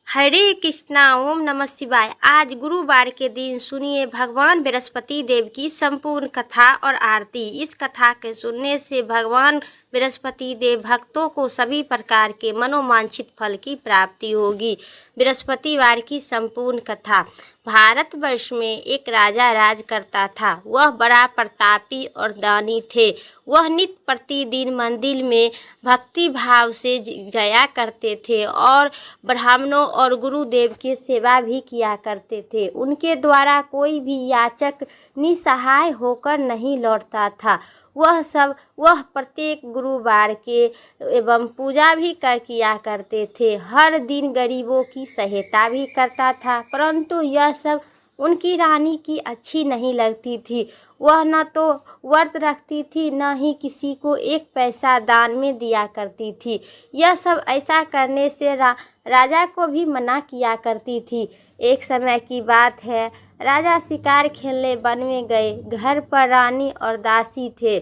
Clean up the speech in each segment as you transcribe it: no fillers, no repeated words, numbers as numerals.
हरे कृष्णा। ओम नमः शिवाय। आज गुरुवार के दिन सुनिए भगवान बृहस्पति देव की संपूर्ण कथा और आरती। इस कथा के सुनने से भगवान बृहस्पति देव भक्तों को सभी प्रकार के मनोवांछित फल की प्राप्ति होगी। बृहस्पतिवार की संपूर्ण कथा। भारतवर्ष में एक राजा राज करता था। वह बड़ा प्रतापी और दानी थे। वह नित्य प्रतिदिन मंदिर में भक्ति भाव से जाया करते थे और ब्राह्मणों और गुरुदेव की सेवा भी किया करते थे। उनके द्वारा कोई भी याचक निसहाय होकर नहीं लौटता था। वह प्रत्येक गुरुवार के एवं पूजा भी किया करते थे। हर दिन गरीबों की सहायता भी करता था, परंतु यह सब उनकी रानी की अच्छी नहीं लगती थी। वह न तो व्रत रखती थी, न ही किसी को एक पैसा दान में दिया करती थी। यह सब ऐसा करने से राजा को भी मना किया करती थी। एक समय की बात है, राजा शिकार खेलने वन में गए। घर पर रानी और दासी थे।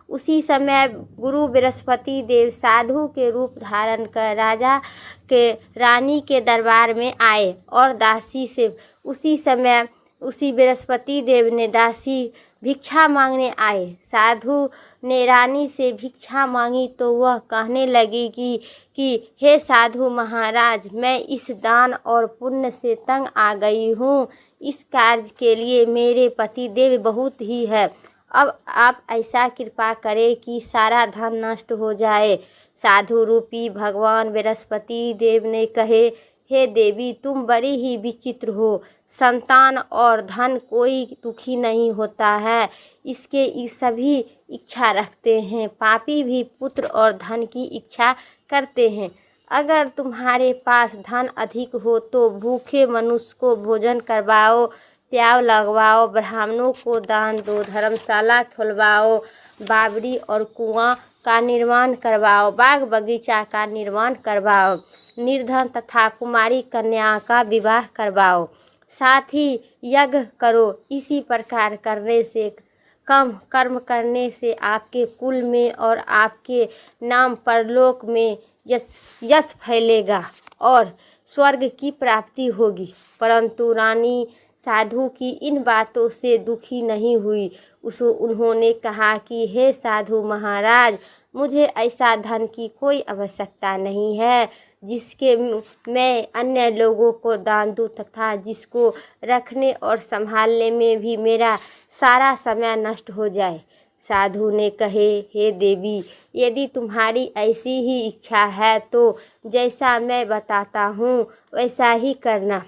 उसी समय गुरु बृहस्पति देव साधु के रूप धारण कर राजा के रानी के दरबार में आए और दासी से उसी बृहस्पति देव ने दासी भिक्षा मांगने आए। साधु ने रानी से भिक्षा मांगी तो वह कहने लगी कि हे साधु महाराज, मैं इस दान और पुण्य से तंग आ गई हूँ। इस कार्य के लिए मेरे पति देव बहुत ही है। अब आप ऐसा कृपा करें कि सारा धन नष्ट हो जाए। साधु रूपी भगवान बृहस्पति देव ने कहे, हे देवी, तुम बड़ी ही विचित्र हो। संतान और धन कोई दुखी नहीं होता है, इसके सभी इच्छा रखते हैं। पापी भी पुत्र और धन की इच्छा करते हैं। अगर तुम्हारे पास धन अधिक हो तो भूखे मनुष्य को भोजन करवाओ, प्याव लगवाओ, ब्राह्मणों को दान दो, धर्मशाला खुलवाओ, बावड़ी और कुआं का निर्माण करवाओ, बाग बगीचा का निर्माण करवाओ, निर्धन तथा कुमारी कन्या का विवाह करवाओ, साथ ही यज्ञ करो। इसी प्रकार करने से कम कर्म करने से आपके कुल में और आपके नाम परलोक में यश फैलेगा और स्वर्ग की प्राप्ति होगी। परंतु रानी साधु की इन बातों से दुखी नहीं हुई। उन्होंने कहा कि हे साधु महाराज, मुझे ऐसा धन की कोई आवश्यकता नहीं है जिसके मैं अन्य लोगों को दान दूं तथा जिसको रखने और संभालने में भी मेरा सारा समय नष्ट हो जाए। साधु ने कहे, हे देवी, यदि तुम्हारी ऐसी ही इच्छा है तो जैसा मैं बताता हूँ वैसा ही करना।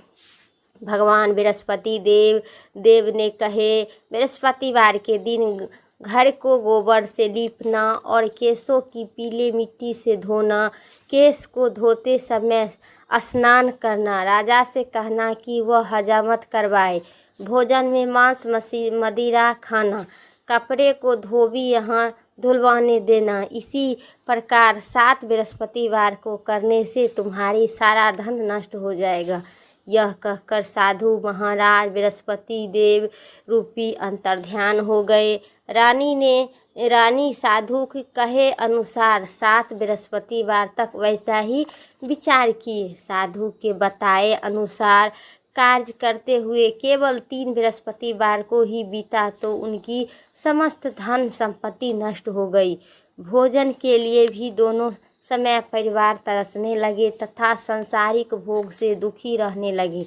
भगवान बृहस्पति देव ने कहे, बृहस्पतिवार के दिन घर को गोबर से लीपना और केशों की पीले मिट्टी से धोना, केश को धोते समय स्नान करना, राजा से कहना कि वह हजामत करवाए, भोजन में मांस मदिरा खाना, कपड़े को धोबी यहाँ धुलवाने देना। इसी प्रकार 7 बृहस्पतिवार को करने से तुम्हारी सारा धन नष्ट हो जाएगा। यह कहकर साधु महाराज बृहस्पति देव रूपी अंतर्ध्यान हो गए। रानी साधु के कहे अनुसार 7 बृहस्पतिवार तक वैसा ही विचार किए। साधु के बताए अनुसार कार्य करते हुए केवल 3 बृहस्पतिवार को ही बीता तो उनकी समस्त धन संपत्ति नष्ट हो गई। भोजन के लिए भी दोनों समय परिवार तरसने लगे तथा सांसारिक भोग से दुखी रहने लगे।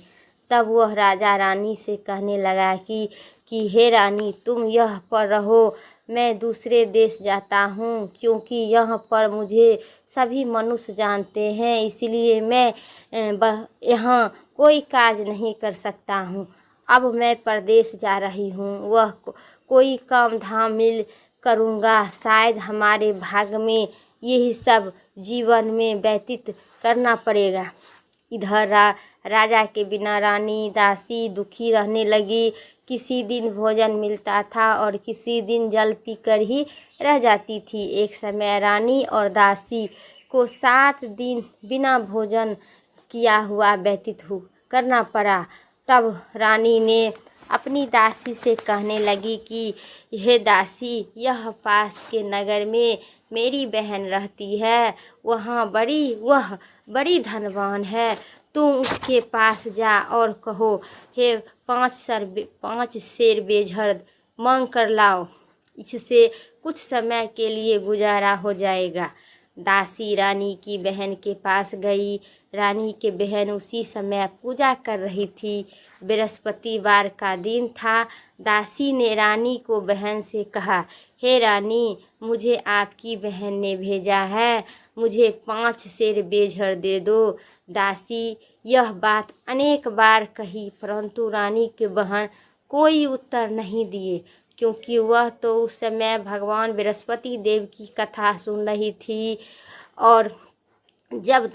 तब वह राजा रानी से कहने लगा कि हे रानी, तुम यह पर रहो, मैं दूसरे देश जाता हूँ, क्योंकि यहाँ पर मुझे सभी मनुष्य जानते हैं, इसलिए मैं यहाँ कोई कार्य नहीं कर सकता हूँ। अब मैं परदेश जा रही हूँ, वह कोई काम धाम मिल करूँगा। शायद हमारे भाग्य में यही सब जीवन में व्यतीत करना पड़ेगा। इधर राजा के बिना रानी दासी दुखी रहने लगी। किसी दिन भोजन मिलता था और किसी दिन जल पीकर ही रह जाती थी। एक समय रानी और दासी को 7 दिन बिना भोजन किया हुआ व्यतीत करना पड़ा। तब रानी ने अपनी दासी से कहने लगी कि हे दासी, यह पास के नगर में मेरी बहन रहती है, वह बड़ी धनवान है, तुम उसके पास जा और कहो, हे 5 शेर बेझर मांग कर लाओ, इससे कुछ समय के लिए गुजारा हो जाएगा। दासी रानी की बहन के पास गई। रानी के बहन उसी समय पूजा कर रही थी। बृहस्पतिवार का दिन था। दासी ने रानी को बहन से कहा, हे रानी, मुझे आपकी बहन ने भेजा है, मुझे 5 शेर बेझर दे दो। दासी यह बात अनेक बार कही, परंतु रानी के बहन कोई उत्तर नहीं दिए, क्योंकि वह तो उस समय भगवान बृहस्पति देव की कथा सुन रही थी। और जब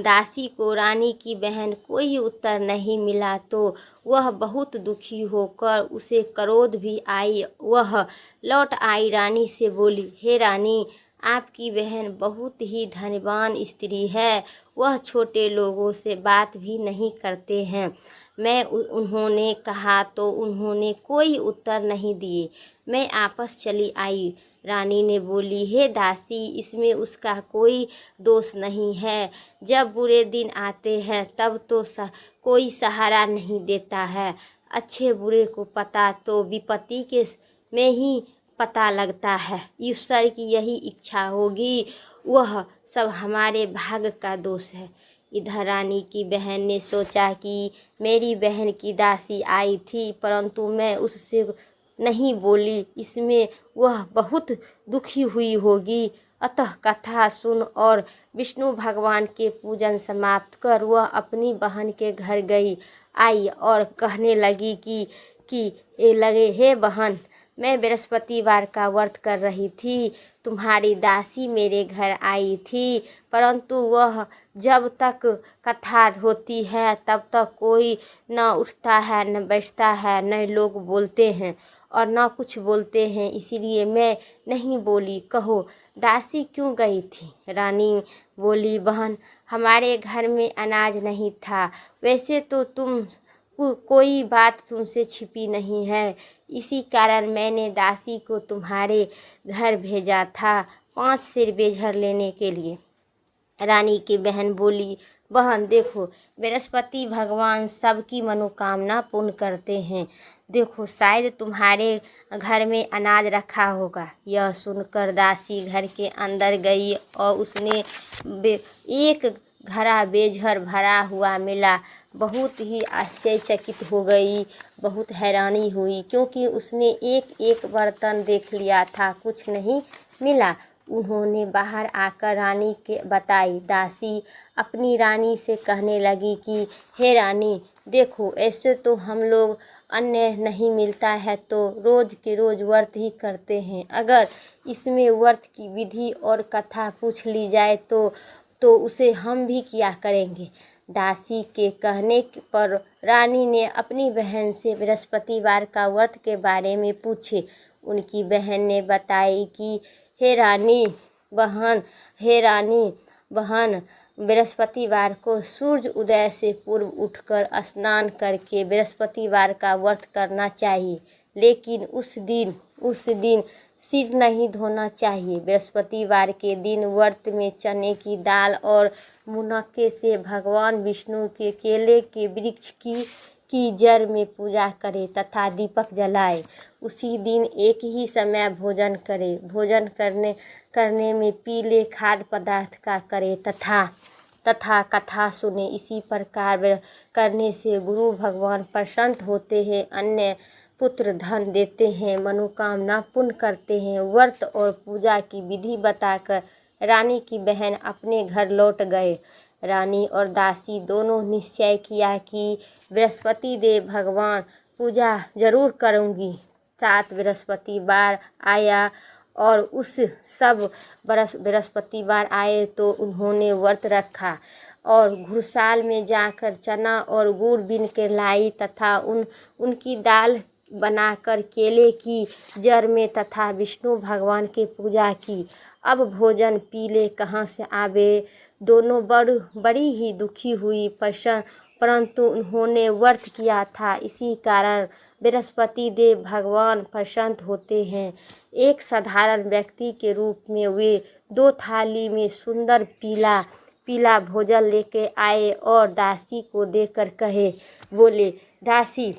दासी को रानी की बहन कोई उत्तर नहीं मिला तो वह बहुत दुखी होकर, उसे क्रोध भी आई। वह लौट आई, रानी से बोली, हे रानी, आपकी बहन बहुत ही धनवान स्त्री है, वह छोटे लोगों से बात भी नहीं करते हैं। उन्होंने कहा तो उन्होंने कोई उत्तर नहीं दिए। मैं आपस चली आई। रानी ने बोली, हे दासी, इसमें उसका कोई दोष नहीं है। जब बुरे दिन आते हैं तब तो कोई सहारा नहीं देता है। अच्छे बुरे को पता तो विपत्ति के में ही पता लगता है। ईश्वर की यही इच्छा होगी, वह सब हमारे भाग्य का दोष है। इधर रानी की बहन ने सोचा कि मेरी बहन की दासी आई थी, परंतु मैं उससे नहीं बोली, इसमें वह बहुत दुखी हुई होगी। अतः कथा सुन और विष्णु भगवान के पूजन समाप्त कर वह अपनी बहन के घर आई और कहने लगी हे बहन, मैं बृहस्पतिवार का व्रत कर रही थी, तुम्हारी दासी मेरे घर आई थी, परंतु वह जब तक कथा होती है तब तक कोई न उठता है, न बैठता है, न लोग बोलते हैं और न कुछ बोलते हैं, इसीलिए मैं नहीं बोली। कहो, दासी क्यों गई थी? रानी बोली, बहन, हमारे घर में अनाज नहीं था। वैसे तो कोई बात तुमसे छिपी नहीं है, इसी कारण मैंने दासी को तुम्हारे घर भेजा था 5 शेर बेझर लेने के लिए। रानी की बहन बोली, बहन देखो, बृहस्पति भगवान सबकी मनोकामना पूर्ण करते हैं। देखो, शायद तुम्हारे घर में अनाज रखा होगा। यह सुनकर दासी घर के अंदर गई और उसने एक घड़ा बेझर भरा हुआ मिला। बहुत ही आश्चर्यचकित हो गई, बहुत हैरानी हुई, क्योंकि उसने एक एक बर्तन देख लिया था, कुछ नहीं मिला। उन्होंने बाहर आकर रानी के बताई। दासी अपनी रानी से कहने लगी कि हे रानी, देखो, ऐसे तो हम लोग अन्न नहीं मिलता है तो रोज़ के रोज़ व्रत ही करते हैं। अगर इसमें व्रत की विधि और कथा पूछ ली जाए तो उसे हम भी किया करेंगे। दासी के कहने पर रानी ने अपनी बहन से बृहस्पतिवार का व्रत के बारे में पूछे। उनकी बहन ने बताई कि हे रानी बहन, बृहस्पतिवार को सूर्य उदय से पूर्व उठकर स्नान करके बृहस्पतिवार का व्रत करना चाहिए, लेकिन उस दिन सिर नहीं धोना चाहिए। बृहस्पतिवार के दिन व्रत में चने की दाल और मुनक्के से भगवान विष्णु के केले के वृक्ष की जड़ में पूजा करे तथा दीपक जलाए। उसी दिन एक ही समय भोजन करे। भोजन करने में पीले खाद्य पदार्थ का करे तथा कथा सुने। इसी प्रकार करने से गुरु भगवान प्रसन्न होते हैं, अन्य पुत्र धन देते हैं, मनोकामना पूर्ण करते हैं। व्रत और पूजा की विधि बताकर रानी की बहन अपने घर लौट गए। रानी और दासी दोनों निश्चय किया कि बृहस्पति देव भगवान पूजा जरूर करूँगी। 7 बृहस्पतिवार आया और उस सब बृहस्पतिवार आए तो उन्होंने व्रत रखा और घुड़साल में जाकर चना और गुड़ बीन के लाई तथा उनकी दाल बनाकर केले की जड़ में तथा विष्णु भगवान की पूजा की। अब भोजन पीले कहाँ से आवे? दोनों बड़ी ही दुखी हुई, परंतु उन्होंने व्रत किया था, इसी कारण बृहस्पति देव भगवान प्रसन्न होते हैं। एक साधारण व्यक्ति के रूप में वे 2 थाली में सुंदर पीला पीला भोजन लेके आए और दासी को देकर कहे, बोले, दासी,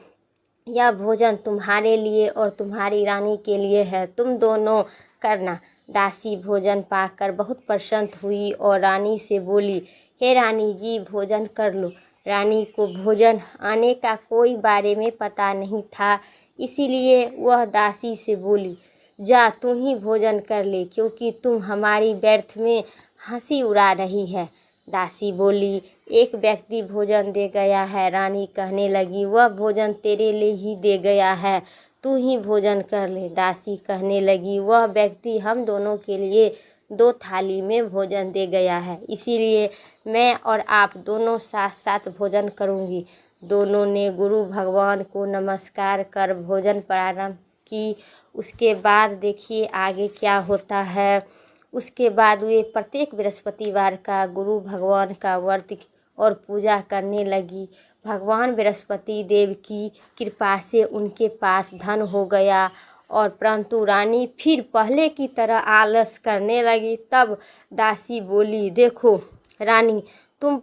यह भोजन तुम्हारे लिए और तुम्हारी रानी के लिए है, तुम दोनों करना। दासी भोजन पाकर बहुत प्रसन्न हुई और रानी से बोली, हे रानी जी, भोजन कर लो। रानी को भोजन आने का कोई बारे में पता नहीं था, इसीलिए वह दासी से बोली, जा तू ही भोजन कर ले, क्योंकि तुम हमारी व्यर्थ में हंसी उड़ा रही है। दासी बोली, एक व्यक्ति भोजन दे गया है। रानी कहने लगी, वह भोजन तेरे लिए ही दे गया है, तू ही भोजन कर ले। दासी कहने लगी, वह व्यक्ति हम दोनों के लिए 2 थाली में भोजन दे गया है, इसीलिए मैं और आप दोनों साथ साथ भोजन करूंगी। दोनों ने गुरु भगवान को नमस्कार कर भोजन प्रारंभ की। उसके बाद देखिए आगे क्या होता है। उसके बाद वे प्रत्येक बृहस्पतिवार का गुरु भगवान का व्रत और पूजा करने लगी। भगवान बृहस्पति देव की कृपा से उनके पास धन हो गया, और परंतु रानी फिर पहले की तरह आलस करने लगी। तब दासी बोली, देखो रानी, तुम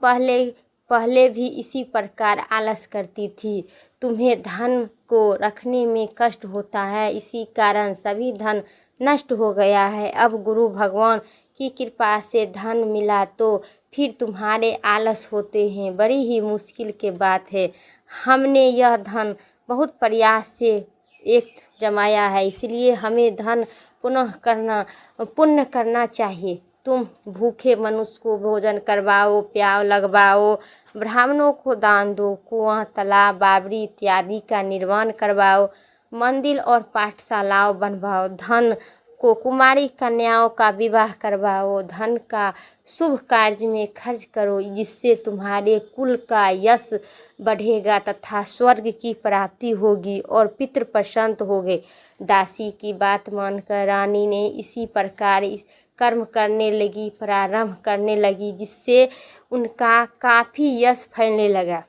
पहले भी इसी प्रकार आलस करती थी। तुम्हें धन को रखने में कष्ट होता है, इसी कारण सभी धन नष्ट हो गया है। अब गुरु भगवान की कृपा से धन मिला तो फिर तुम्हारे आलस होते हैं, बड़ी ही मुश्किल के बात है। हमने यह धन बहुत प्रयास से एक जमाया है, इसलिए हमें धन पुण्य करना चाहिए। तुम भूखे मनुष्य को भोजन करवाओ, प्याव लगवाओ, ब्राह्मणों को दान दो, कुआं, तालाब, बावड़ी इत्यादि का निर्माण करवाओ, मंदिर और पाठशालाओं बनवाओ, धन को कुमारी कन्याओं का विवाह करवाओ, धन का शुभ कार्य में खर्च करो, जिससे तुम्हारे कुल का यश बढ़ेगा तथा स्वर्ग की प्राप्ति होगी और पितृ प्रसन्न होंगे। दासी की बात मानकर रानी ने इसी प्रकार कर्म प्रारंभ करने लगी, जिससे उनका काफ़ी यश फैलने लगा।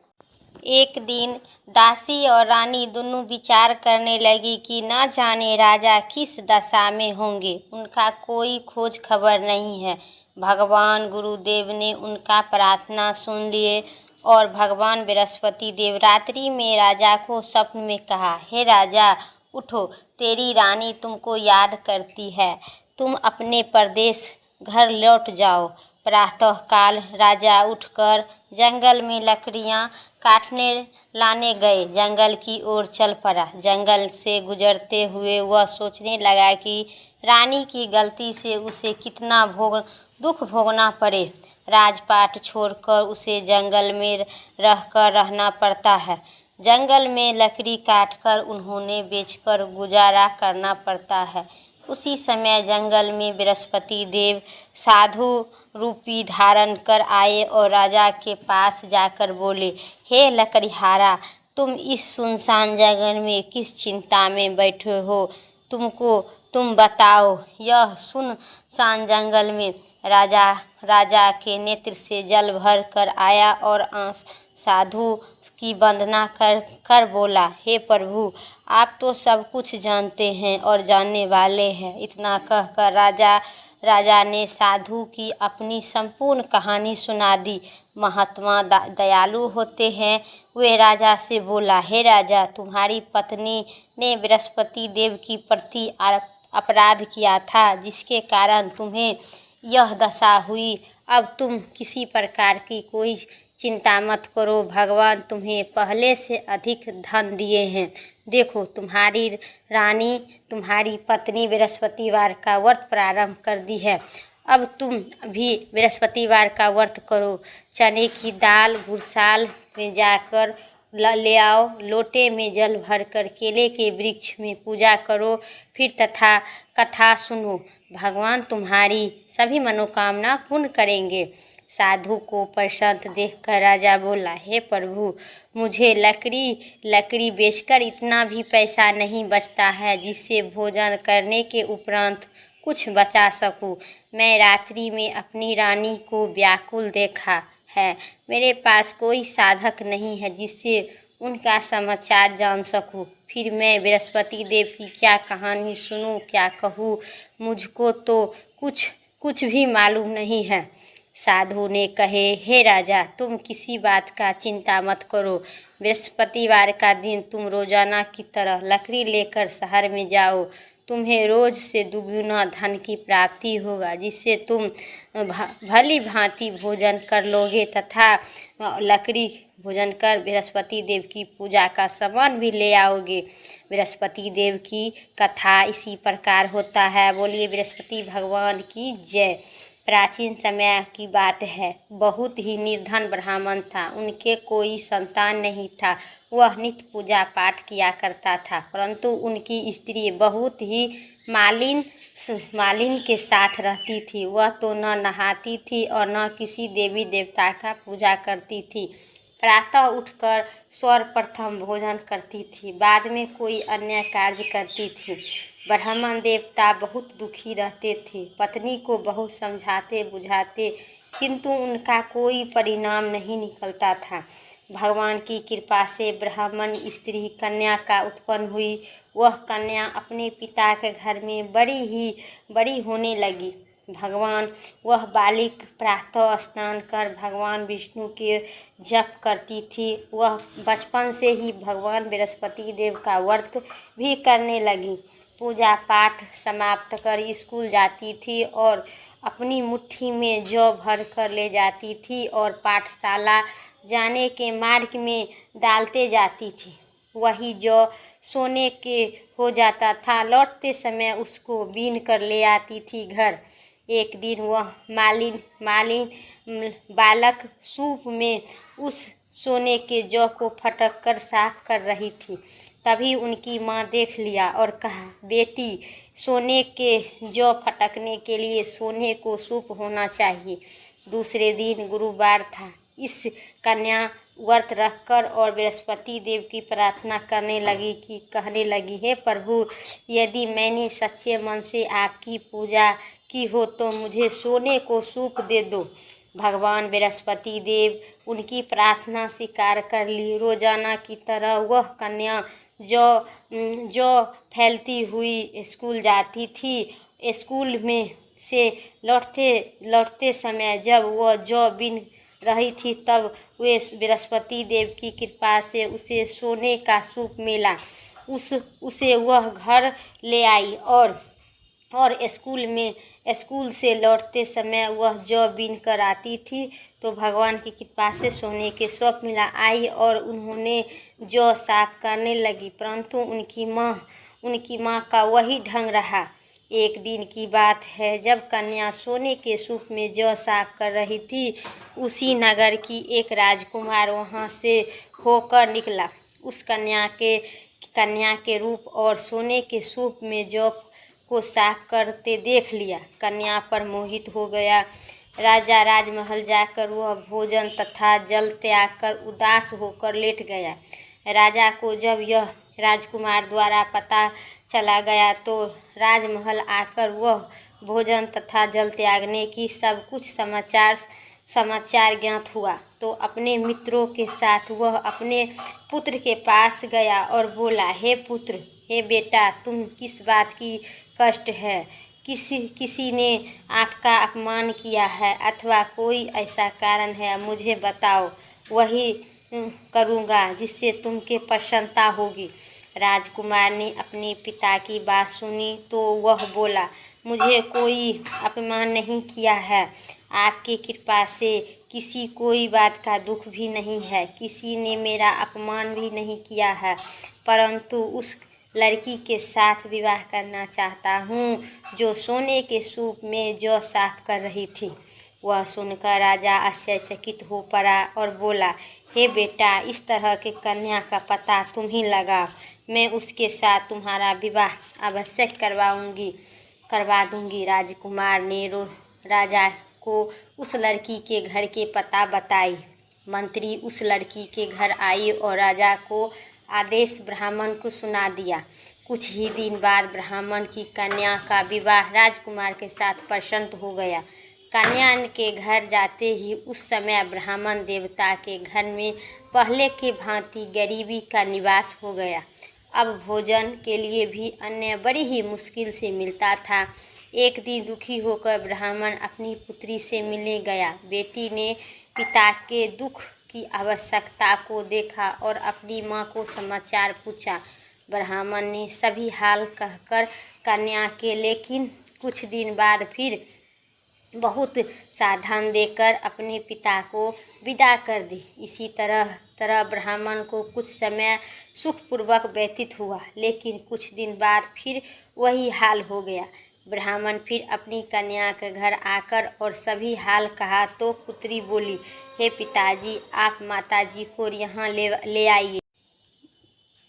एक दिन दासी और रानी दोनों विचार करने लगी कि न जाने राजा किस दशा में होंगे, उनका कोई खोज खबर नहीं है। भगवान गुरुदेव ने उनका प्रार्थना सुन लिए और भगवान बृहस्पति देव रात्रि में राजा को स्वप्न में कहा, हे राजा, उठो, तेरी रानी तुमको याद करती है, तुम अपने प्रदेश घर लौट जाओ। प्रातःकाल राजा उठकर जंगल में लकड़ियां काटने लाने गए, जंगल की ओर चल पड़ा। जंगल से गुजरते हुए वह सोचने लगा कि रानी की गलती से उसे कितना दुख भोगना पड़े। राजपाट छोड़कर उसे जंगल में रहना पड़ता है। जंगल में लकड़ी काटकर उन्होंने बेचकर गुजारा करना पड़ता है। उसी समय जंगल में बृहस्पति देव साधु रूपी धारण कर आए और राजा के पास जाकर बोले, हे लकड़हारा, तुम इस सुनसान जंगल में किस चिंता में बैठे हो? तुम बताओ। यह सुनसान जंगल में राजा के नेत्र से जल भर कर आया और साधु की वंदना कर बोला, हे प्रभु, आप तो सब कुछ जानते हैं और जानने वाले हैं। इतना कहकर राजा ने साधु की अपनी संपूर्ण कहानी सुना दी। महात्मा दयालु होते हैं। वे राजा से बोला, हे राजा, तुम्हारी पत्नी ने बृहस्पति देव की प्रति अपराध किया था, जिसके कारण तुम्हें यह दशा हुई। अब तुम किसी प्रकार की कोई चिंता मत करो, भगवान तुम्हें पहले से अधिक धन दिए हैं। देखो, तुम्हारी रानी, तुम्हारी पत्नी बृहस्पतिवार का व्रत प्रारंभ कर दी है। अब तुम भी बृहस्पतिवार का व्रत करो। चने की दाल गुड़साल में जाकर ले आओ, लोटे में जल भरकर केले के वृक्ष में पूजा करो, फिर कथा सुनो। भगवान तुम्हारी सभी मनोकामना पूर्ण करेंगे। साधु को प्रसन्न देखकर राजा बोला, हे प्रभु, मुझे लकड़ी बेचकर इतना भी पैसा नहीं बचता है जिससे भोजन करने के उपरांत कुछ बचा सकूं। मैं रात्रि में अपनी रानी को व्याकुल देखा है। मेरे पास कोई साधक नहीं है जिससे उनका समाचार जान सकूं। फिर मैं बृहस्पति देव की क्या कहानी सुनूं, क्या कहूँ? मुझको तो कुछ भी मालूम नहीं है। साधु ने कहे, हे राजा, तुम किसी बात का चिंता मत करो। बृहस्पतिवार का दिन तुम रोजाना की तरह लकड़ी लेकर शहर में जाओ। तुम्हें रोज से दुगुना धन की प्राप्ति होगा, जिससे तुम भली भांति भोजन कर लोगे तथा लकड़ी भोजन कर बृहस्पति देव की पूजा का सामान भी ले आओगे। बृहस्पति देव की कथा इसी प्रकार होता है। बोलिए बृहस्पति भगवान की जय। प्राचीन समय की बात है। बहुत ही निर्धन ब्राह्मण था। उनके कोई संतान नहीं था। वह नित्य पूजा पाठ किया करता था, परंतु उनकी स्त्री बहुत ही मालिन के साथ रहती थी। वह तो न नहाती थी और न किसी देवी देवता का पूजा करती थी। प्रातः उठकर सर्वप्रथम भोजन करती थी, बाद में कोई अन्य कार्य करती थी। ब्राह्मण देवता बहुत दुखी रहते थे। पत्नी को बहुत समझाते बुझाते, किंतु उनका कोई परिणाम नहीं निकलता था। भगवान की कृपा से ब्राह्मण स्त्री कन्या का उत्पन्न हुई। वह कन्या अपने पिता के घर में बड़ी होने लगी। वह बालिक प्रातः स्नान कर भगवान विष्णु के जप करती थी। वह बचपन से ही भगवान बृहस्पति देव का व्रत भी करने लगी। पूजा पाठ समाप्त कर स्कूल जाती थी और अपनी मुट्ठी में जौ भर कर ले जाती थी और पाठशाला जाने के मार्ग में डालते जाती थी। वही जौ सोने के हो जाता था। लौटते समय उसको बीन कर ले आती थी घर। एक दिन वह मालिन बालक सूप में उस सोने के जौ को फटक कर साफ कर रही थी। तभी उनकी माँ देख लिया और कहा, बेटी, सोने के जौ फटकने के लिए सोने को सूप होना चाहिए। दूसरे दिन गुरुवार था। इस कन्या व्रत रखकर और बृहस्पति देव की प्रार्थना कहने लगी, हे प्रभु, यदि मैंने सच्चे मन से आपकी पूजा की हो तो मुझे सोने को सूप दे दो। भगवान बृहस्पति देव उनकी प्रार्थना स्वीकार कर ली। रोजाना की तरह वह कन्या जो फैलती हुई स्कूल जाती थी। स्कूल में से लौटते समय जब वह जौ बीन रही थी, तब वे बृहस्पति देव की कृपा से उसे सोने का सूप मिला। उसे वह घर ले आई और स्कूल से लौटते समय वह जौ बीन कर आती थी तो भगवान की कृपा से सोने के सूप मिला। आई और उन्होंने जौ साफ करने लगी, परंतु उनकी माँ का वही ढंग रहा। एक दिन की बात है, जब कन्या सोने के सूप में जौ साफ कर रही थी, उसी नगर की एक राजकुमार वहाँ से होकर निकला। उस कन्या के रूप और सोने के सूप में जौ को साफ करते देख लिया। कन्या पर मोहित हो गया। राजा राजमहल जाकर वह भोजन तथा जल त्याग कर उदास होकर लेट गया। राजा को जब यह राजकुमार द्वारा पता चला गया तो राजमहल आकर वह भोजन तथा जल त्यागने की सब कुछ समाचार ज्ञात हुआ तो अपने मित्रों के साथ वह अपने पुत्र के पास गया और बोला, हे पुत्र, हे बेटा, तुम किस बात की कष्ट है? किसी ने आपका अपमान किया है अथवा कोई ऐसा कारण है, मुझे बताओ, वही करूँगा जिससे तुमके प्रसन्नता होगी। राजकुमार ने अपने पिता की बात सुनी तो वह बोला, मुझे कोई अपमान नहीं किया है। आपकी कृपा से कोई बात का दुख भी नहीं है। किसी ने मेरा अपमान भी नहीं किया है, परंतु उस लड़की के साथ विवाह करना चाहता हूँ जो सोने के सूप में जौ साफ कर रही थी। वह सुनकर राजा आश्चर्यचकित हो पड़ा और बोला, हे बेटा, इस तरह के कन्या का पता तुम ही लगाओ। मैं उसके साथ तुम्हारा विवाह अवश्य करवा दूंगी। राजकुमार ने राजा को उस लड़की के घर के पता बताई। मंत्री उस लड़की के घर आई और राजा को आदेश ब्राह्मण को सुना दिया। कुछ ही दिन बाद ब्राह्मण की कन्या का विवाह राजकुमार के साथ प्रसन्न हो गया। कन्या के घर जाते ही उस समय ब्राह्मण देवता के घर में पहले के भांति गरीबी का निवास हो गया। अब भोजन के लिए भी अन्न बड़ी ही मुश्किल से मिलता था। एक दिन दुखी होकर ब्राह्मण अपनी पुत्री से मिलने गया। बेटी ने पिता के दुख की आवश्यकता को देखा और अपनी माँ को समाचार पूछा। ब्राह्मण ने सभी हाल कहकर कन्या के लेकिन कुछ दिन बाद फिर बहुत साधन देकर अपने पिता को विदा कर दी। इसी तरह ब्राह्मण को कुछ समय सुखपूर्वक व्यतीत हुआ, लेकिन कुछ दिन बाद फिर वही हाल हो गया। ब्राह्मण फिर अपनी कन्या के घर आकर और सभी हाल कहा तो पुत्री बोली, हे पिताजी, आप माताजी को यहाँ ले आइए।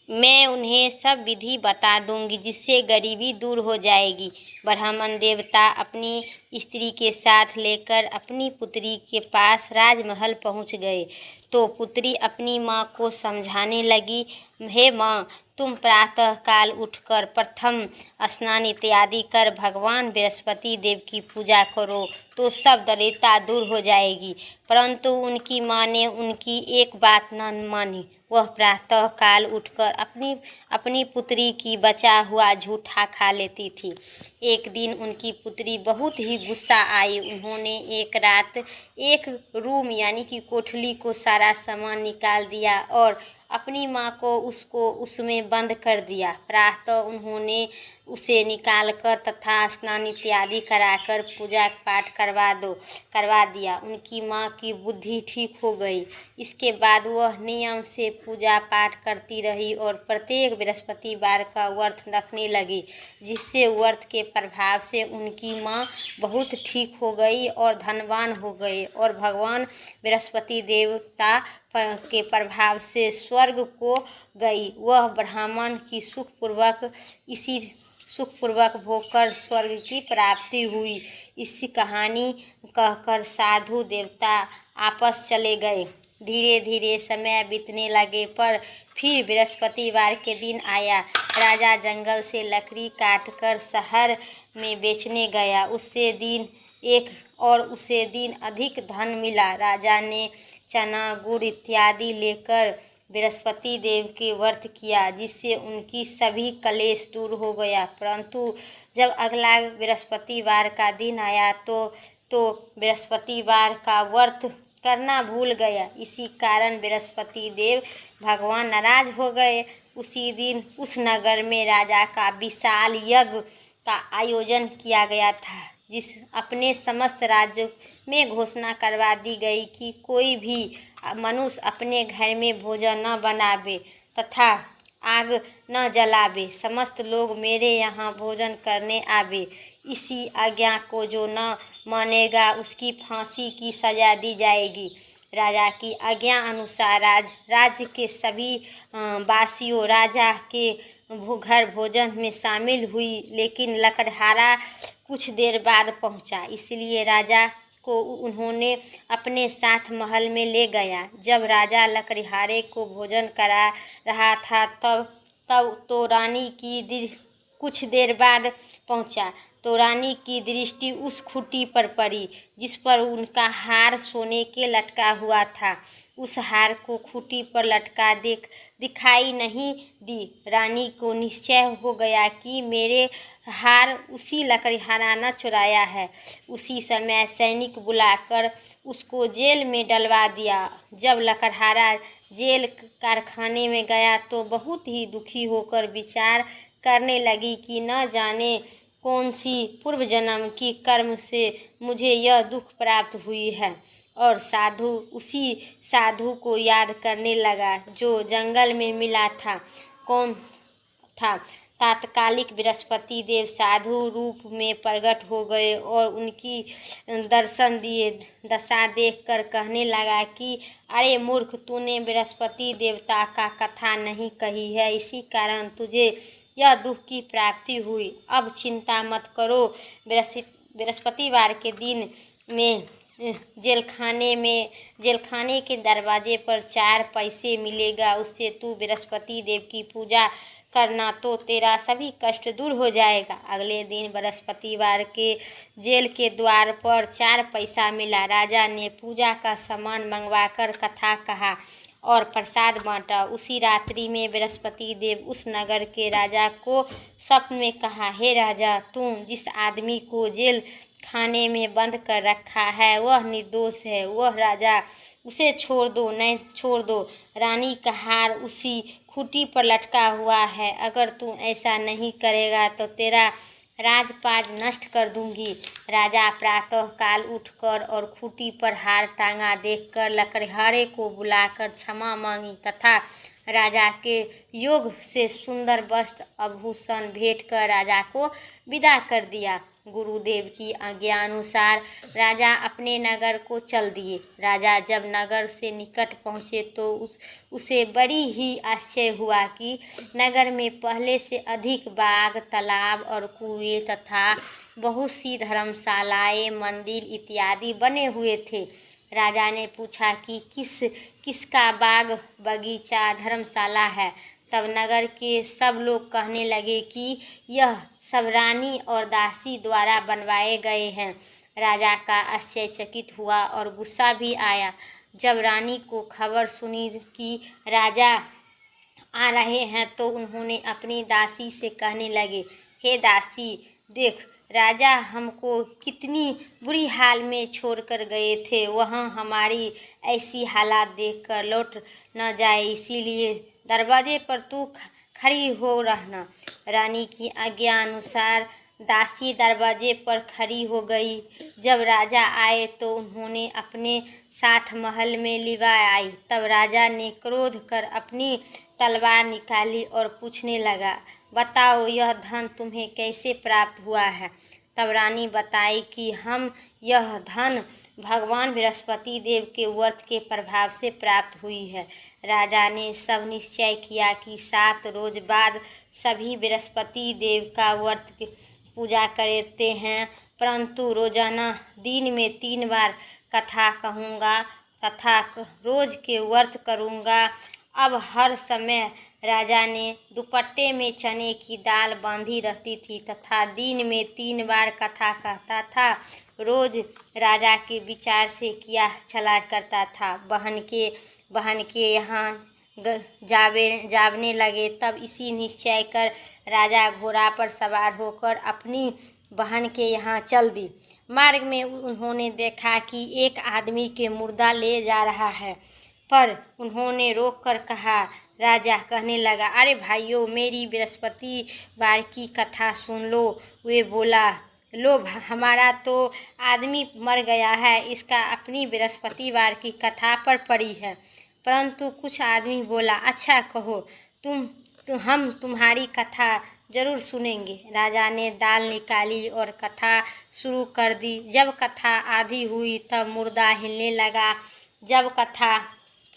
मैं उन्हें सब विधि बता दूंगी जिससे गरीबी दूर हो जाएगी। ब्राह्मण देवता अपनी स्त्री के साथ लेकर अपनी पुत्री के पास राजमहल पहुंच गए तो पुत्री अपनी माँ को समझाने लगी, हे माँ, तुम प्रातः काल उठकर प्रथम स्नान इत्यादि कर भगवान बृहस्पति देव की पूजा करो तो सब दरिद्रता दूर हो जाएगी। परंतु उनकी माँ ने उनकी एक बात न मानी। वह प्रातः काल उठकर अपनी पुत्री की बचा हुआ झूठा खा लेती थी। एक दिन उनकी पुत्री बहुत ही गुस्सा आई। उन्होंने एक रात एक रूम यानी कि कोठली को सारा सामान निकाल दिया और अपनी माँ को उसमें बंद कर दिया। प्रातः उन्होंने उसे निकालकर तथा स्नान इत्यादि कराकर पूजा पाठ करवा दिया। उनकी माँ की बुद्धि ठीक हो गई। इसके बाद वह नियम से पूजा पाठ करती रही और प्रत्येक बृहस्पतिवार का व्रत रखने लगी, जिससे व्रत के प्रभाव से उनकी माँ बहुत ठीक हो गई और धनवान हो गए और भगवान बृहस्पति देवता के प्रभाव से स्वर्ग को गई। वह ब्राह्मण की सुखपूर्वक भोगकर स्वर्ग की प्राप्ति हुई। इसी कहानी कहकर साधु देवता आपस चले गए। धीरे धीरे समय बीतने लगे पर फिर बृहस्पतिवार के दिन आया। राजा जंगल से लकड़ी काटकर शहर में बेचने गया। उसे दिन अधिक धन मिला। राजा ने चना गुड़ इत्यादि लेकर बृहस्पति देव के व्रत किया, जिससे उनकी सभी कलेश दूर हो गया। परंतु जब अगला बृहस्पतिवार का दिन आया तो बृहस्पतिवार का व्रत करना भूल गया। इसी कारण बृहस्पति देव भगवान नाराज हो गए। उसी दिन उस नगर में राजा का विशाल यज्ञ का आयोजन किया गया था, जिस अपने समस्त राज्य में घोषणा करवा दी गई कि कोई भी मनुष्य अपने घर में भोजन न बनावे तथा आग न जलावे। समस्त लोग मेरे यहाँ भोजन करने आवे। इसी आज्ञा को जो न मानेगा उसकी फांसी की सजा दी जाएगी। राजा की आज्ञा अनुसार राज्य के सभी वासियों राजा के घर भोजन में शामिल हुई, लेकिन लकड़हारा कुछ देर बाद पहुंचा, इसलिए राजा को उन्होंने अपने साथ महल में ले गया। जब राजा लकड़हारे को भोजन करा रहा था तब तो रानी की कुछ देर बाद पहुंचा तो रानी की दृष्टि उस खूंटी पर पड़ी जिस पर उनका हार सोने के लटका हुआ था। उस हार को खूंटी पर लटका दिखाई नहीं दी। रानी को निश्चय हो गया कि मेरे हार उसी लकड़हारा ने चुराया है। उसी समय सैनिक बुलाकर उसको जेल में डलवा दिया। जब लकड़हारा जेल कारखाने में गया तो बहुत ही दुखी होकर विचार करने लगी कि न जाने कौन सी पूर्व जन्म की कर्म से मुझे यह दुख प्राप्त हुई है। और उसी साधु को याद करने लगा जो जंगल में मिला था। कौन था? तात्कालिक बृहस्पति देव साधु रूप में प्रकट हो गए और उनकी दर्शन दिए। दशा देखकर कहने लगा कि अरे मूर्ख, तूने बृहस्पति देवता का कथा नहीं कही है, इसी कारण तुझे यह दुख की प्राप्ति हुई। अब चिंता मत करो। बृहस्पतिवार के दिन में जेलखाने के दरवाजे पर 4 पैसे मिलेगा। उससे तू बृहस्पति देव की पूजा करना तो तेरा सभी कष्ट दूर हो जाएगा। अगले दिन बृहस्पतिवार के जेल के द्वार पर 4 पैसा मिला। राजा ने पूजा का सामान मंगवाकर कथा कहा और प्रसाद बांटा। उसी रात्रि में बृहस्पति देव उस नगर के राजा को स्वप्न में कहा, हे राजा, तुम जिस आदमी को जेल खाने में बंद कर रखा है वह निर्दोष है। वह राजा, उसे छोड़ दो, नहीं छोड़ दो। रानी का हार उसी खूंटी पर लटका हुआ है। अगर तू ऐसा नहीं करेगा तो तेरा राजपाट नष्ट कर दूंगी। राजा प्रातः काल उठकर और खूंटी पर हार टांगा देखकर लकड़हारे को बुलाकर क्षमा मांगी तथा राजा के योग से सुंदर वस्त्र आभूषण भेंट कर राजा को विदा कर दिया। गुरुदेव की आज्ञा अनुसार राजा अपने नगर को चल दिए। राजा जब नगर से निकट पहुँचे तो उसे बड़ी ही आश्चर्य हुआ कि नगर में पहले से अधिक बाग, तालाब और कुएं तथा बहुत सी धर्मशालाएं, मंदिर इत्यादि बने हुए थे। राजा ने पूछा कि किसका बाग, बगीचा, धर्मशाला है। तब नगर के सब लोग कहने लगे कि यह सब रानी और दासी द्वारा बनवाए गए हैं। राजा का आश्चर्यचकित हुआ और गुस्सा भी आया। जब रानी को खबर सुनी कि राजा आ रहे हैं तो उन्होंने अपनी दासी से कहने लगे, हे दासी, देख, राजा हमको कितनी बुरी हाल में छोड़कर गए थे। वहाँ हमारी ऐसी हालात देखकर लौट न जाए, इसीलिए दरवाजे पर तू खड़ी हो रहना। रानी की आज्ञा अनुसार दासी दरवाजे पर खड़ी हो गई। जब राजा आए तो उन्होंने अपने साथ महल में लिवा आई। तब राजा ने क्रोध कर अपनी तलवार निकाली और पूछने लगा, बताओ, यह धन तुम्हें कैसे प्राप्त हुआ है। तब रानी बताई कि हम यह धन भगवान बृहस्पति देव के व्रत के प्रभाव से प्राप्त हुई है। राजा ने सब निश्चय किया कि 7 रोज बाद सभी बृहस्पति देव का व्रत की पूजा करते हैं, परंतु रोजाना दिन में 3 बार कथा कहूँगा तथा रोज के व्रत करूँगा। अब हर समय राजा ने दुपट्टे में चने की दाल बांधी रहती थी तथा दिन में 3 बार कथा कहता था। रोज राजा के विचार से किया चला करता था। बहन के यहाँ जावने लगे। तब इसी निश्चय कर राजा घोड़ा पर सवार होकर अपनी बहन के यहाँ चल दी। मार्ग में उन्होंने देखा कि एक आदमी के मुर्दा ले जा रहा है, पर उन्होंने रोककर कहा। राजा कहने लगा, अरे भाइयों, मेरी बृहस्पतिवार की कथा सुन लो। वे बोला, लो, हमारा तो आदमी मर गया है, इसका अपनी बृहस्पतिवार की कथा पर पड़ी है। परंतु कुछ आदमी बोला, अच्छा कहो, हम तुम्हारी कथा जरूर सुनेंगे। राजा ने दाल निकाली और कथा शुरू कर दी। जब कथा आधी हुई तब मुर्दा हिलने लगा। जब कथा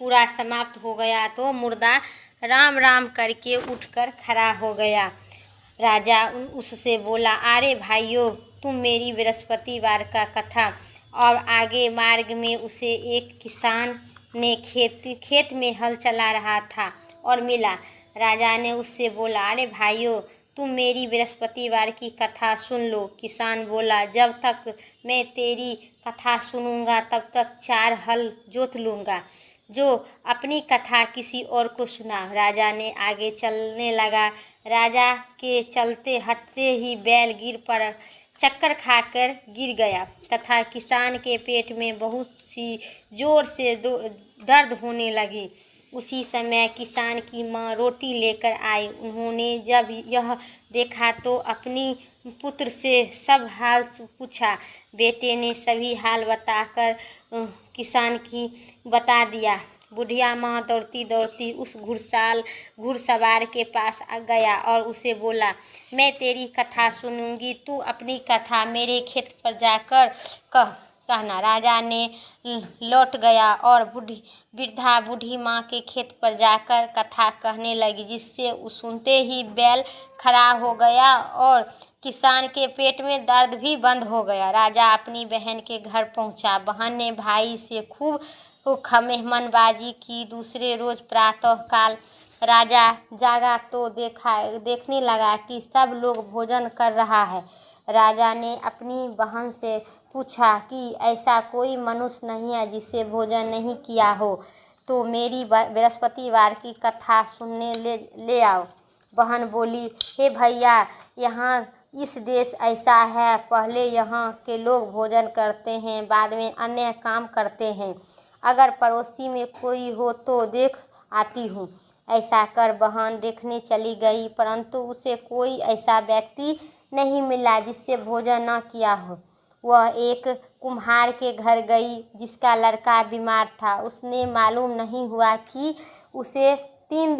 पूरा समाप्त हो गया तो मुर्दा राम राम करके उठकर खड़ा हो गया। राजा उससे बोला, अरे भाइयों, तुम मेरी बृहस्पतिवार का कथा। और आगे मार्ग में उसे एक किसान ने खेत में हल चला रहा था और मिला। राजा ने उससे बोला, अरे भाइयों, तुम मेरी बृहस्पतिवार की कथा सुन लो। किसान बोला, जब तक मैं तेरी कथा सुनूंगा तब तक 4 हल जोत लूँगा। जो अपनी कथा किसी और को सुना। राजा ने आगे चलने लगा। राजा के चलते हटते ही बैल गिर पड़ा, चक्कर खाकर गिर गया तथा किसान के पेट में बहुत सी जोर से दर्द होने लगी। उसी समय किसान की माँ रोटी लेकर आई। उन्होंने जब यह देखा तो अपनी पुत्र से सब हाल पूछा। बेटे ने सभी हाल बताकर किसान की बता दिया। बुढ़िया माँ दौड़ती दौड़ती उस घुड़सवार के पास आ गया और उसे बोला, मैं तेरी कथा सुनूंगी, तू अपनी कथा मेरे खेत पर जाकर कहना। राजा ने लौट गया और वृद्धा बूढ़ी माँ के खेत पर जाकर कथा कहने लगी, जिससे सुनते ही बैल खड़ा हो गया और किसान के पेट में दर्द भी बंद हो गया। राजा अपनी बहन के घर पहुंचा। बहन ने भाई से खूब मेहमानबाजी की। दूसरे रोज प्रातः काल राजा जागा तो देखने लगा कि सब लोग भोजन कर रहा है। राजा ने अपनी बहन से पूछा कि ऐसा कोई मनुष्य नहीं है जिससे भोजन नहीं किया हो। तो मेरी बृहस्पतिवार की कथा सुनने ले आओ। बहन बोली, हे भैया, यहाँ इस देश ऐसा है, पहले यहाँ के लोग भोजन करते हैं, बाद में अन्य काम करते हैं। अगर पड़ोसी में कोई हो तो देख आती हूँ। ऐसा कर बहन देखने चली गई, परंतु उसे कोई ऐसा व्यक्ति नहीं मिला जिससे भोजन न किया हो। वह एक कुम्हार के घर गई जिसका लड़का बीमार था। उसने मालूम नहीं हुआ कि उसे तीन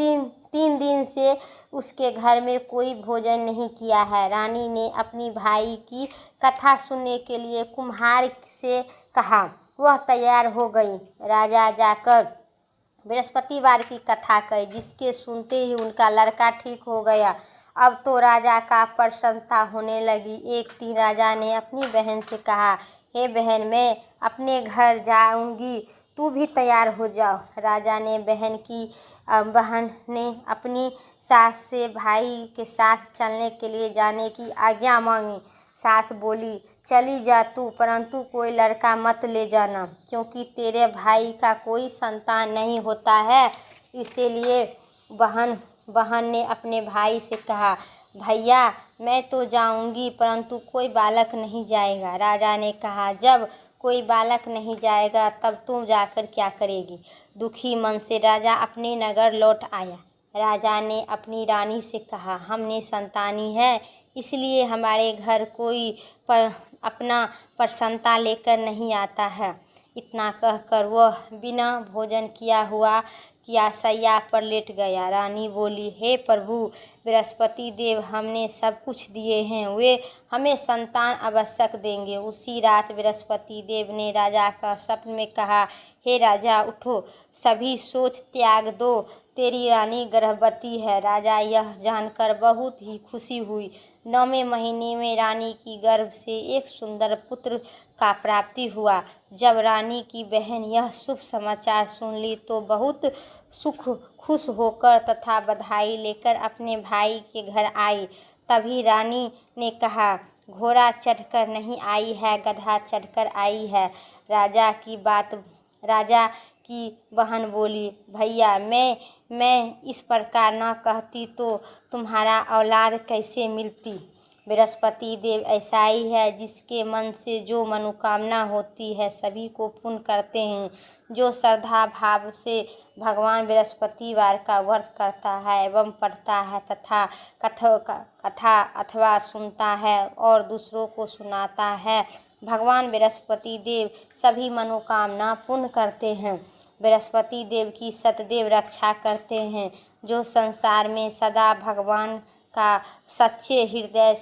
दिन से उसके घर में कोई भोजन नहीं किया है। रानी ने अपनी भाई की कथा सुनने के लिए कुम्हार से कहा। वह तैयार हो गई। राजा जाकर बृहस्पतिवार की कथा कही, जिसके सुनते ही उनका लड़का ठीक हो गया। अब तो राजा का प्रसन्नता होने लगी। एक दिन राजा ने अपनी बहन से कहा, हे बहन, मैं अपने घर जाऊंगी, तू भी तैयार हो जाओ। राजा ने बहन ने अपनी सास से भाई के साथ चलने के लिए जाने की आज्ञा मांगी। सास बोली, चली जा तू, परंतु कोई लड़का मत ले जाना, क्योंकि तेरे भाई का कोई संतान नहीं होता है। इसीलिए बहन ने अपने भाई से कहा, भैया, मैं तो जाऊंगी, परंतु कोई बालक नहीं जाएगा। राजा ने कहा, जब कोई बालक नहीं जाएगा तब तुम जाकर क्या करेगी? दुखी मन से राजा अपने नगर लौट आया। राजा ने अपनी रानी से कहा, हमने संतानी है, इसलिए हमारे घर कोई अपना प्रसन्नता लेकर नहीं आता है। इतना कहकर वह बिना भोजन किया सैया पर लेट गया। रानी बोली, हे प्रभु बृहस्पति देव, हमने सब कुछ दिए हैं, वे हमें संतान अवश्य देंगे। उसी रात बृहस्पति देव ने राजा का स्वप्न में कहा, हे राजा, उठो, सभी सोच त्याग दो, तेरी रानी गर्भवती है। राजा यह जानकर बहुत ही खुशी हुई। 9वें महीने में रानी की गर्भ से एक सुंदर पुत्र का प्राप्ति हुआ। जब रानी की बहन यह शुभ समाचार सुन ली तो बहुत खुश होकर तथा बधाई लेकर अपने भाई के घर आई। तभी रानी ने कहा, घोड़ा चढ़कर नहीं आई है, गधा चढ़कर आई है। राजा की बहन बोली, भैया, मैं इस प्रकार न कहती तो तुम्हारा औलाद कैसे मिलती? बृहस्पति देव ऐसा ही है, जिसके मन से जो मनोकामना होती है सभी को पूर्ण करते हैं। जो श्रद्धा भाव से भगवान बृहस्पतिवार का व्रत करता है एवं पढ़ता है तथा कथा अथवा सुनता है और दूसरों को सुनाता है, भगवान बृहस्पति देव सभी मनोकामना पूर्ण करते हैं। बृहस्पति देव की सतदैव रक्षा करते हैं। जो संसार में सदा भगवान का सच्चे हृदय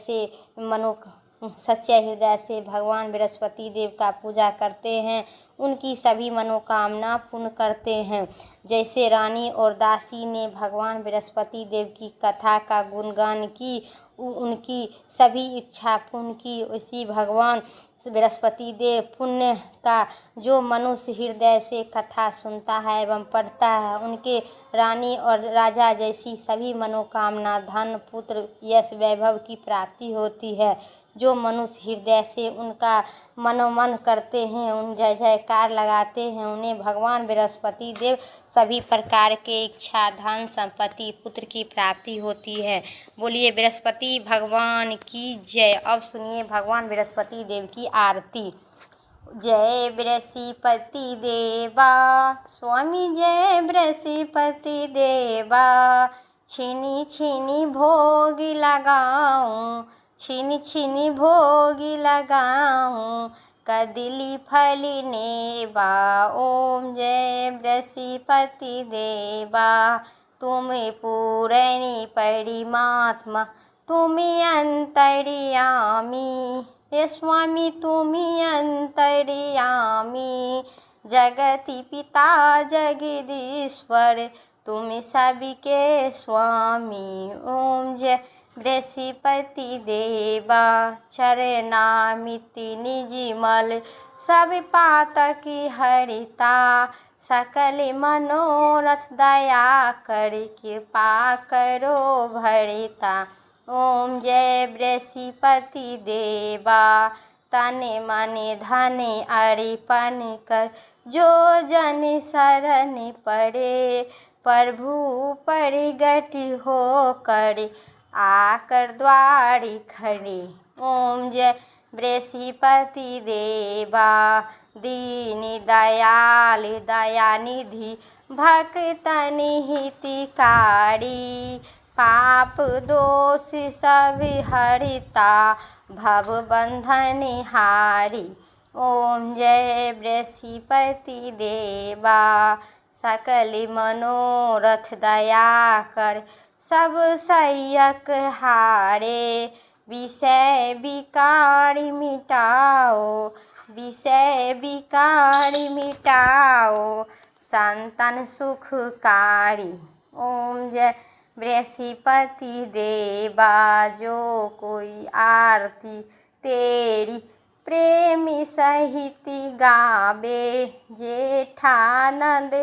से भगवान बृहस्पति देव का पूजा करते हैं, उनकी सभी मनोकामना पूर्ण करते हैं। जैसे रानी और दासी ने भगवान बृहस्पति देव की कथा का गुणगान की, उनकी सभी इच्छा पूर्ण की, उसी भगवान बृहस्पति देव पुण्य का जो मनुष्य हृदय से कथा सुनता है एवं पढ़ता है, उनके रानी और राजा जैसी सभी मनोकामना, धन, पुत्र, यश, वैभव की प्राप्ति होती है। जो मनुष्य हृदय से उनका मनोमन करते हैं, उन जय जयकार लगाते हैं, उन्हें भगवान बृहस्पति देव सभी प्रकार के इच्छा, धन, संपत्ति, पुत्र की प्राप्ति होती है। बोलिए बृहस्पति भगवान की जय। अब सुनिए भगवान बृहस्पति देव की आरती। जय बृहस्पति देवा, स्वामी जय बृहस्पति देवा। छीनी छीनी भोग लगाऊं, छीनी छीनी भोग लगाऊं, कदली फली नेवा। ओम जय बृहस्पति देवा। तुम पूरणी परिमात्मा, तुम्हें अंतर्यामी, हे स्वामी तुम्हें अंतर्यामी। जगति पिता जगदीश्वर, तुम सबके स्वामी। ओम जय बृहस्पति देवा। चरणामिति निजिमल, सब पातकी हरिता। सकल मनोरथ दया कर, कृपा करो भरिता। ओम जय बृहस्पति देवा। तन मन धन अर्पण कर, जो जन शरण पड़े प्रभु परिगट हो करे, आकर द्वारी खड़े। ओम जय वृषिपति देवा दीन दयाल दयानिधि, भक्तन हितकारी, पाप दोष सब हरिता, भव बंधन हारी। ओम जय वृषिपति देवा सकल मनोरथ दया कर, सब सयक हारे, विषय विकार मिटाओ, विषय विकार मिटाओ, संतन सुखकारी। ओम जय वृषिपति देवा जो कोई आरती तेरी प्रेमी सहित गावे, जेठानंद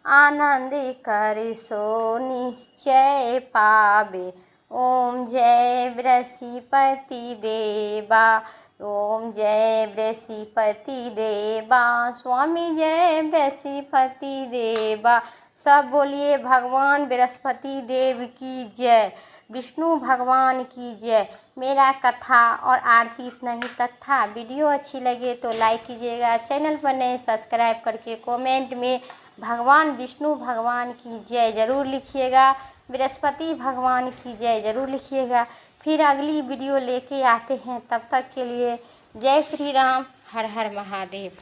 आनंद कर सो निश्चय पावे। ओम जय वृषिपति देवा, ओम जय वृषिपति देवा, स्वामी जय वृषिपति देवा। सब बोलिए भगवान बृहस्पति देव की जय, विष्णु भगवान की जय। मेरा कथा और आरती इतना ही तक था। वीडियो अच्छी लगे तो लाइक कीजिएगा, चैनल पर नए सब्सक्राइब करके कमेंट में भगवान विष्णु भगवान की जय ज़रूर लिखिएगा, बृहस्पति भगवान की जय ज़रूर लिखिएगा। फिर अगली वीडियो लेके आते हैं, तब तक के लिए जय श्री राम, हर हर महादेव।